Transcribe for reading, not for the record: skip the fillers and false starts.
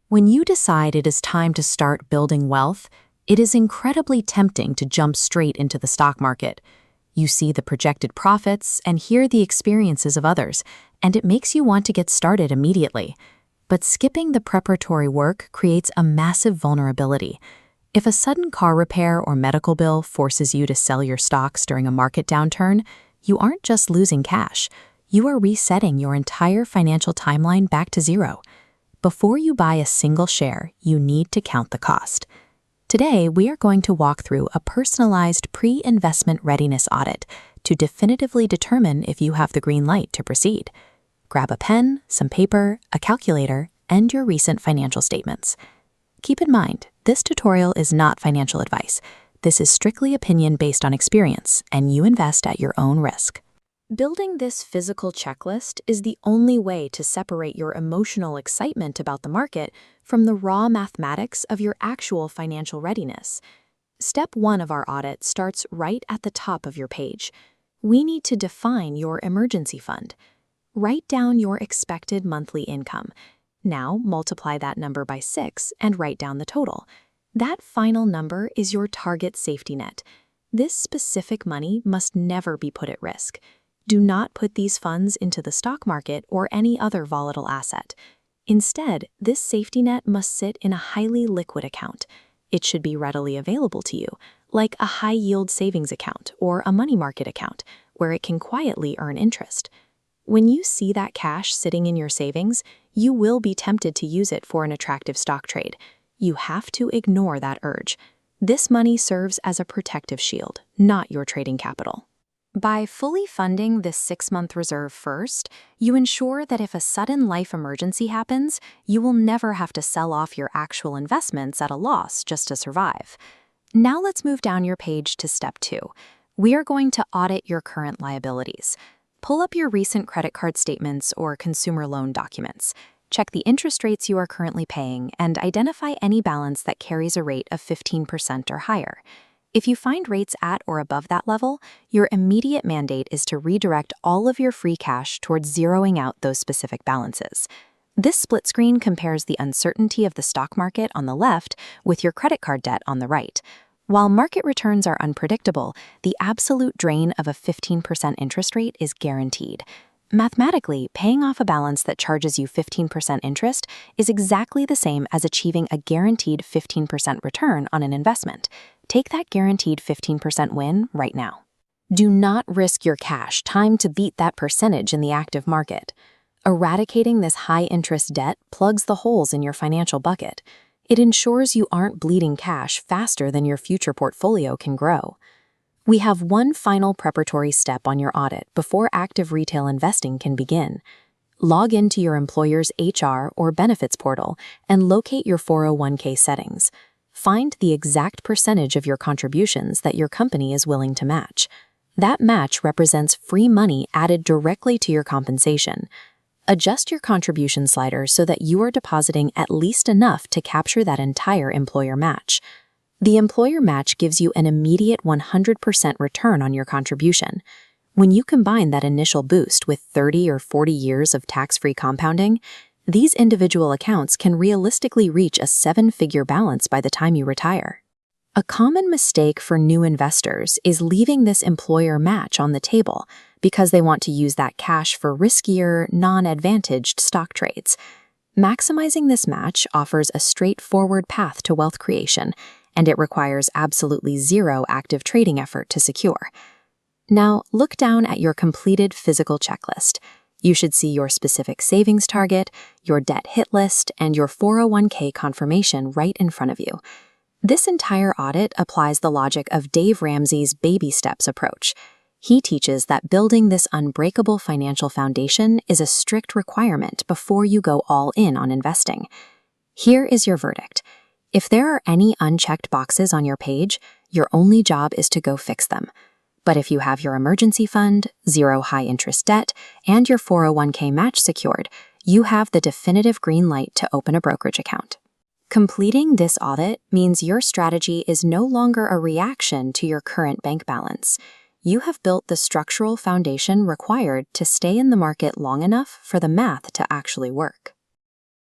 When you decide it is time to start building wealth, it is incredibly tempting to jump straight into the stock market. You see the projected profits and hear the experiences of others, and it makes you want to get started immediately. But skipping the preparatory work creates a massive vulnerability. If a sudden car repair or medical bill forces you to sell your stocks during a market downturn, you aren't just losing cash, you are resetting your entire financial timeline back to zero. Before you buy a single share, you need to count the cost. Today, we are going to walk through a personalized pre-investment readiness audit to definitively determine if you have the green light to proceed. Grab a pen, some paper, a calculator, and your recent financial statements. Keep in mind, this tutorial is not financial advice. This is strictly opinion based on experience, and you invest at your own risk. Building this physical checklist is the only way to separate your emotional excitement about the market from the raw mathematics of your actual financial readiness. Step 1 of our audit starts right at the top of your page. We need to define your emergency fund. Write down your expected monthly income. Now multiply that number by 6 and write down the total. That final number is your target safety net. This specific money must never be put at risk. Do not put these funds into the stock market or any other volatile asset. Instead, this safety net must sit in a highly liquid account. It should be readily available to you, like a high-yield savings account or a money market account, where it can quietly earn interest. When you see that cash sitting in your savings, you will be tempted to use it for an attractive stock trade. You have to ignore that urge. This money serves as a protective shield, not your trading capital. By fully funding this 6-month reserve first, you ensure that if a sudden life emergency happens, you will never have to sell off your actual investments at a loss just to survive. Now let's move down your page to step 2. We are going to audit your current liabilities. Pull up your recent credit card statements or consumer loan documents. Check the interest rates you are currently paying and identify any balance that carries a rate of 15% or higher. If you find rates at or above that level, your immediate mandate is to redirect all of your free cash towards zeroing out those specific balances. This split screen compares the uncertainty of the stock market on the left with your credit card debt on the right. While market returns are unpredictable, the absolute drain of a 15% interest rate is guaranteed. Mathematically, paying off a balance that charges you 15% interest is exactly the same as achieving a guaranteed 15% return on an investment. Take that guaranteed 15% win right now. Do not risk your cash time to beat that percentage in the active market. Eradicating this high-interest debt plugs the holes in your financial bucket. It ensures you aren't bleeding cash faster than your future portfolio can grow. We have one final preparatory step on your audit before active retail investing can begin. Log into your employer's HR or benefits portal and locate your 401k settings. Find the exact percentage of your contributions that your company is willing to match. That match represents free money added directly to your compensation. Adjust your contribution slider so that you are depositing at least enough to capture that entire employer match. The employer match gives you an immediate 100% return on your contribution. When you combine that initial boost with 30 or 40 years of tax-free compounding, these individual accounts can realistically reach a 7-figure balance by the time you retire. A common mistake for new investors is leaving this employer match on the table because they want to use that cash for riskier, non-advantaged stock trades. Maximizing this match offers a straightforward path to wealth creation, and it requires absolutely zero active trading effort to secure. Now, look down at your completed physical checklist. You should see your specific savings target, your debt hit list, and your 401k confirmation right in front of you. This entire audit applies the logic of Dave Ramsey's baby steps approach. He teaches that building this unbreakable financial foundation is a strict requirement before you go all in on investing. Here is your verdict. If there are any unchecked boxes on your page, your only job is to go fix them. But if you have your emergency fund, zero high-interest debt, and your 401k match secured, you have the definitive green light to open a brokerage account. Completing this audit means your strategy is no longer a reaction to your current bank balance. You have built the structural foundation required to stay in the market long enough for the math to actually work.